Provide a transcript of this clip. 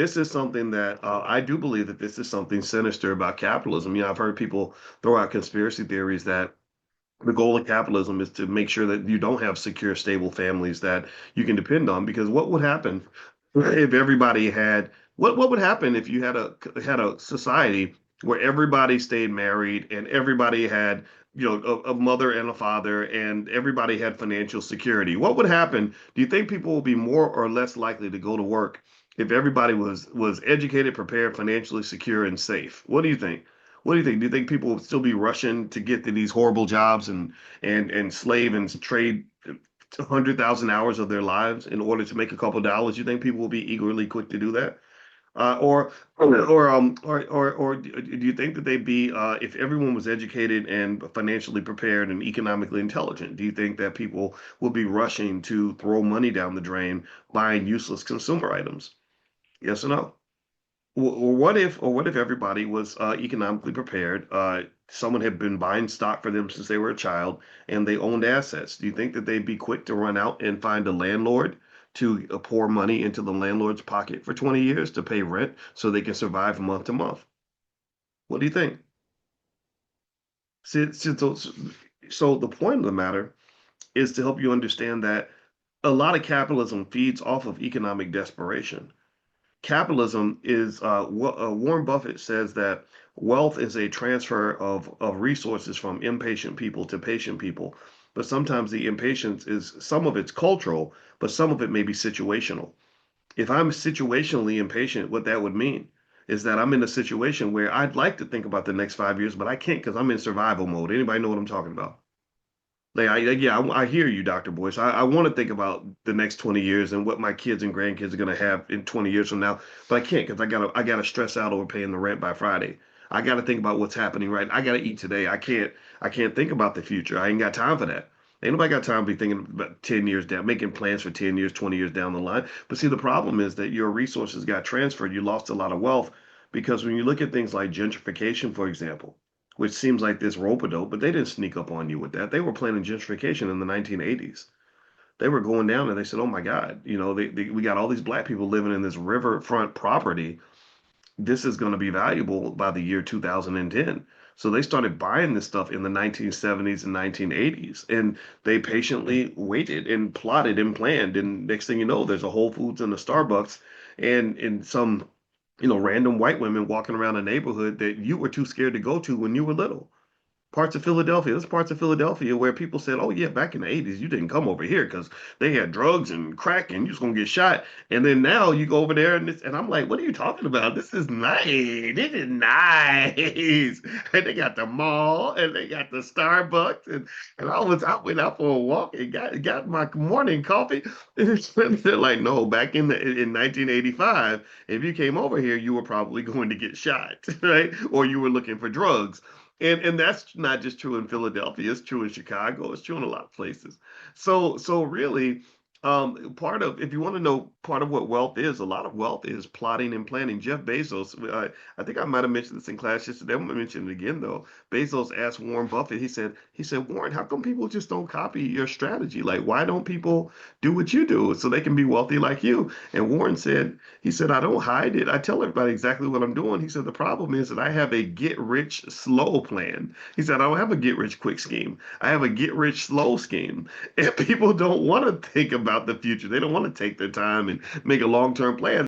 this is something that I do believe that this is something sinister about capitalism. I've heard people throw out conspiracy theories that the goal of capitalism is to make sure that you don't have secure, stable families that you can depend on. Because what would happen if everybody had what would happen if you had a society where everybody stayed married and everybody had a mother and a father and everybody had financial security? What would happen? Do you think people will be more or less likely to go to work if everybody was educated, prepared, financially secure, and safe? What do you think? What do you think? Do you think people will still be rushing to get to these horrible jobs and slave and trade 100,000 hours of their lives in order to make a couple of dollars? You think people will be eagerly quick to do that? Or do you think that they'd be if everyone was educated and financially prepared and economically intelligent? Do you think that people will be rushing to throw money down the drain buying useless consumer items? Yes or no? Or what if everybody was economically prepared? Someone had been buying stock for them since they were a child, and they owned assets. Do you think that they'd be quick to run out and find a landlord to pour money into the landlord's pocket for 20 years to pay rent so they can survive month to month? What do you think? So the point of the matter is to help you understand that a lot of capitalism feeds off of economic desperation. Capitalism is Warren Buffett says that wealth is a transfer of resources from impatient people to patient people. But sometimes the impatience is some of it's cultural, but some of it may be situational. If I'm situationally impatient, what that would mean is that I'm in a situation where I'd like to think about the next 5 years, but I can't because I'm in survival mode. Anybody know what I'm talking about? Yeah, I hear you, Dr. Boyce. I want to think about the next 20 years and what my kids and grandkids are going to have in 20 years from now, but I can't because I gotta stress out over paying the rent by Friday. I got to think about what's happening right. I got to eat today. I can't think about the future. I ain't got time for that. Ain't nobody got time to be thinking about 10 years down, making plans for 10 years, 20 years down the line. But see, the problem is that your resources got transferred. You lost a lot of wealth because when you look at things like gentrification, for example, which seems like this rope-a-dope, but they didn't sneak up on you with that. They were planning gentrification in the 1980s. They were going down and they said, "Oh my God, we got all these black people living in this riverfront property. This is going to be valuable by the year 2010." So they started buying this stuff in the 1970s and 1980s, and they patiently waited and plotted and planned. And next thing you know, there's a Whole Foods and a Starbucks, and some random white women walking around a neighborhood that you were too scared to go to when you were little. Parts of Philadelphia. There's parts of Philadelphia where people said, "Oh yeah, back in the '80s, you didn't come over here because they had drugs and crack, and you was gonna get shot." And then now you go over there, and I'm like, "What are you talking about? This is nice. This is nice." And they got the mall, and they got the Starbucks, and I went out for a walk and got my morning coffee. And they're like, "No, back in 1985, if you came over here, you were probably going to get shot, right? Or you were looking for drugs." And that's not just true in Philadelphia. It's true in Chicago. It's true in a lot of places. So really, part of if you want to know part of what wealth is, a lot of wealth is plotting and planning. Jeff Bezos, I think I might have mentioned this in class yesterday. I'm gonna mention it again though. Bezos asked Warren Buffett. He said, Warren, how come people just don't copy your strategy? Like, why don't people do what you do so they can be wealthy like you? And Warren said, he said, I don't hide it. I tell everybody exactly what I'm doing. He said, the problem is that I have a get rich slow plan. He said, I don't have a get rich quick scheme. I have a get rich slow scheme. And people don't want to think about the future. They don't want to take their time and make a long term plan.